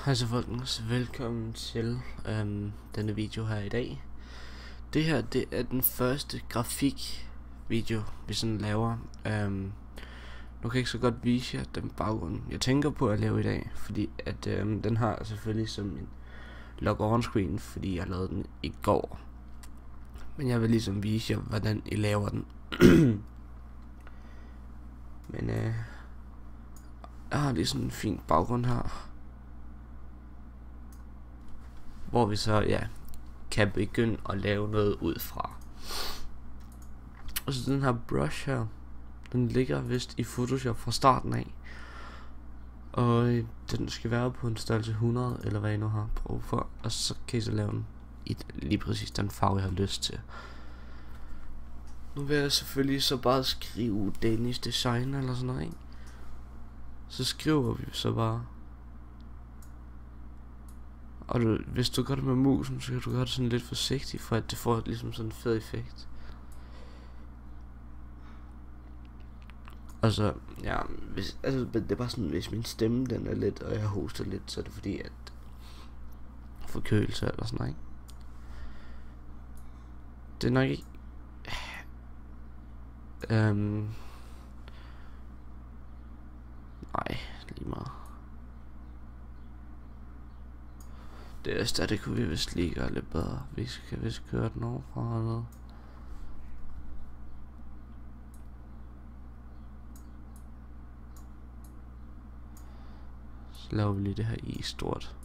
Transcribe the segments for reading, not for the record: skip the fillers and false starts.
Hej så folkens, velkommen til denne video her i dag. Det her, det er den første grafikvideo vi sådan laver. Nu kan jeg ikke så godt vise jer den baggrund jeg tænker på at lave i dag, fordi at den har selvfølgelig som en lock-on screen, fordi jeg lavede den i går. Men jeg vil ligesom vise jer hvordan I laver den. Men jeg har lige sådan en fin baggrund her, hvor vi så kan begynde at lave noget ud fra. Og så den her brush her, den ligger vist i Photoshop fra starten af, og den skal være på en størrelse 100, eller hvad I nu har brug for. Og så kan I så lave den i lige præcis den farve jeg har lyst til. Nu vil jeg selvfølgelig så bare skrive Danish Design eller sådan noget, ikke? Så skriver vi så bare. Og hvis du gør det med musen, så kan du gøre det sådan lidt forsigtigt, for at det får ligesom sådan en fed effekt. Og så, ja, det er bare sådan, hvis min stemme den er lidt, og jeg hoster lidt, så er det fordi, at forkølelse eller sådan noget, ikke? Det er nok ikke nej, lige meget. Det er stadig, kunne vi vist lige gøre lidt bedre. Vi skal vist køre den over fra noget. Så laver vi lige det her i stort.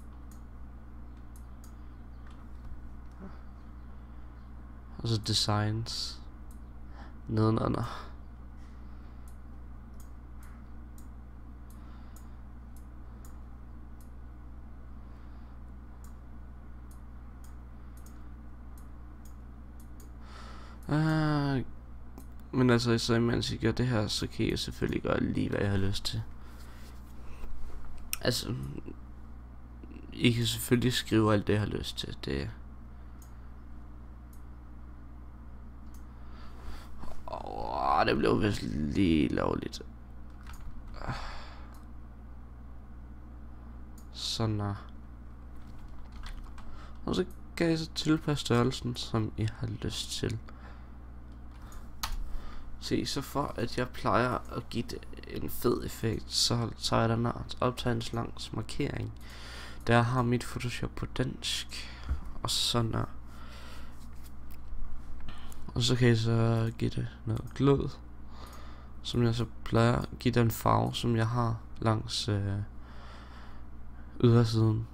Og så designs nedenunder. Men altså, så imens I gør det her, så kan I selvfølgelig gøre lige hvad jeg har lyst til. Altså, I kan selvfølgelig skrive alt det jeg har lyst til. Det det blev vist lige lovligt. Sådan der. Og så kan I så tilpasse størrelsen som I har lyst til. Se, så for at jeg plejer at give det en fed effekt, så tager jeg den her optagelseslangs markering, der har mit Photoshop på dansk, og sådan der. Og så kan jeg så give det noget glød, som jeg så plejer at give den farve, som jeg har langs ydersiden.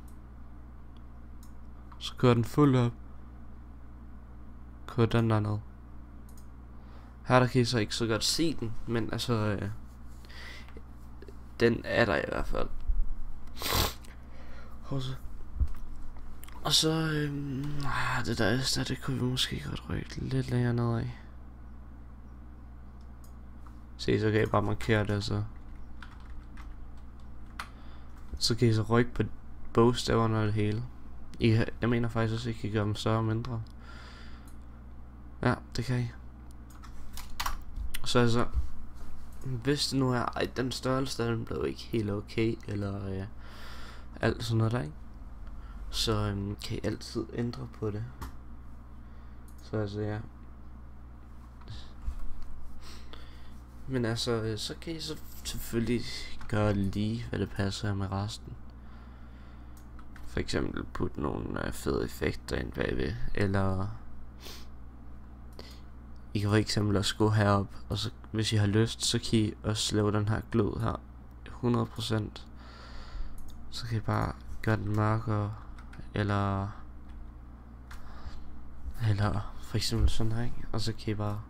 Så kører den fuld op, kører den derned. Her der kan I så ikke så godt se den, men altså den er der i hvert fald. Og så det der det kunne vi måske godt rykke lidt længere nedad. Se, så kan I bare markere det, så kan I så rykke på bogstaverne og det hele. Jeg mener faktisk også, at I kan gøre dem større og mindre. Ja, det kan I. Så altså, hvis det nu er, den størrelse den blev ikke helt okay, eller alt sådan noget der, ikke? Så kan I altid ændre på det. Så altså, ja. Men altså, så kan I så selvfølgelig gøre lige, hvad det passer med resten. For eksempel putte nogle fede effekter ind bagved, eller I kan for eksempel også gå herop, og så hvis I har lyst, så kan I også lave den her glød her 100%. Så kan I bare gøre den mørkere, eller for eksempel sådan her, ikke? Og så kan I bare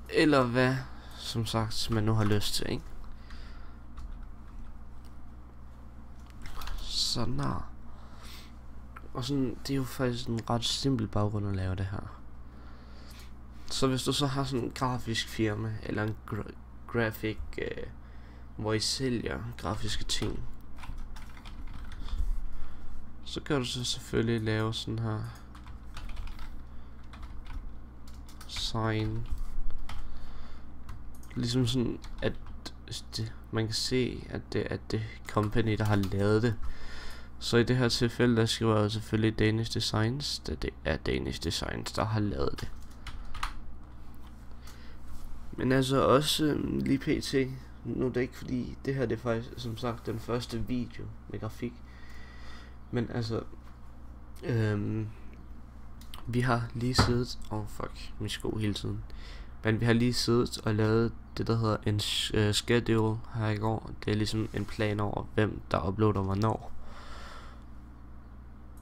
eller hvad, som sagt, man nu har lyst til, ikke? Sådan der. Og sådan, det er jo faktisk en ret simpel baggrund at lave det her. Så hvis du så har sådan en grafisk firma, eller en graphic, hvor I sælger grafiske ting, så kan du så selvfølgelig lave sådan her sign, ligesom sådan at man kan se, at det er det company, der har lavet det. Så i det her tilfælde, der skriver jeg selvfølgelig Danish Designs, da det er Danish Designs, der har lavet det. Men altså også lige pt. Nu er det ikke fordi, det her det er faktisk som sagt den første video med grafik. Men altså, vi har lige siddet, min sko hele tiden. Men vi har lige siddet og lavet det, der hedder en schedule her i går. Det er ligesom en plan over, hvem der uploader hvornår.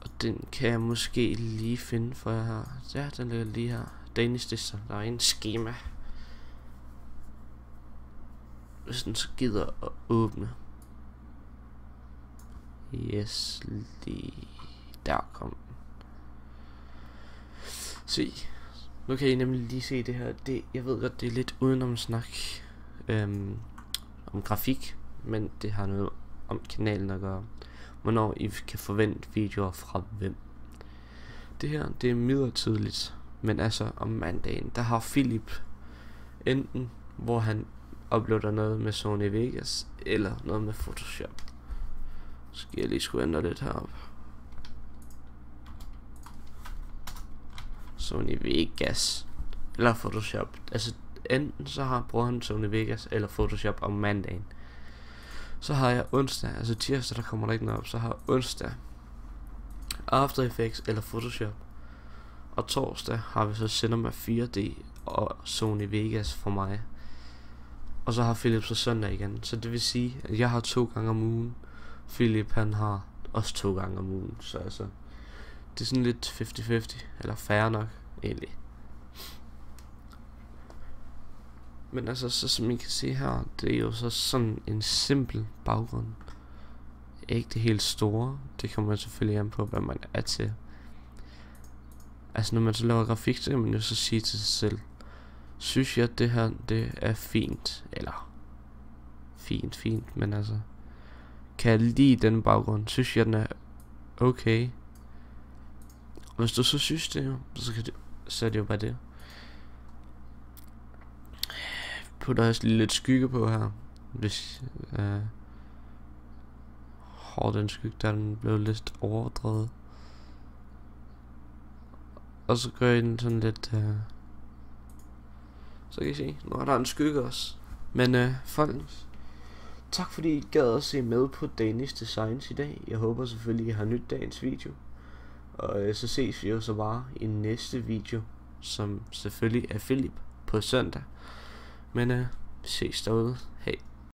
Og den kan jeg måske lige finde for jer her. Ja, den ligger lige her. Danish Design, der er en schema. Hvis den så gider at åbne. Yes, lige der kom. Se, nu kan I nemlig lige se det her. Jeg ved godt, det er lidt udenom snak om grafik, men det har noget om kanalen at gøre. Hvornår I kan forvente videoer fra hvem. Det her, det er midlertidigt. Men altså om mandagen, der har Philip enten, hvor han uploader noget med Sony Vegas, eller noget med Photoshop. Så skal jeg lige skulle ændre lidt herop. Sony Vegas eller Photoshop. Altså enten så bruger han Sony Vegas eller Photoshop om mandagen. Så har jeg onsdag, altså tirsdag der kommer der ikke noget op. Så har jeg onsdag After Effects eller Photoshop. Og torsdag har vi så Cinema 4D og Sony Vegas for mig. Og så har Philip så søndag igen. Så det vil sige, at jeg har 2 gange om ugen. Philip han har også 2 gange om ugen. Så altså, det er sådan lidt 50-50. Eller fair nok, egentlig. Men altså, så som I kan se her, det er jo så sådan en simpel baggrund. Ikke det helt store. Det kommer man selvfølgelig an på, hvad man er til. Altså når man så laver grafik, så kan man jo så sige til sig selv, synes jeg at det her, det er fint. Eller fint, men altså, kan jeg lide den baggrund? Synes jeg den er okay? Og hvis du så synes det, så er det jo bare det. Putter også lidt skygge på her. Hvis den skygge der, den blev lidt overdrevet. Og så gør jeg den sådan lidt så kan I se, nu er der en skygge også. Men folkens, tak fordi I gad at se med på Danish Designs i dag. Jeg håber selvfølgelig I har nydt dagens video. Og så ses vi jo så bare i næste video, som selvfølgelig er Philip på søndag. Men vi ses derude. Hej.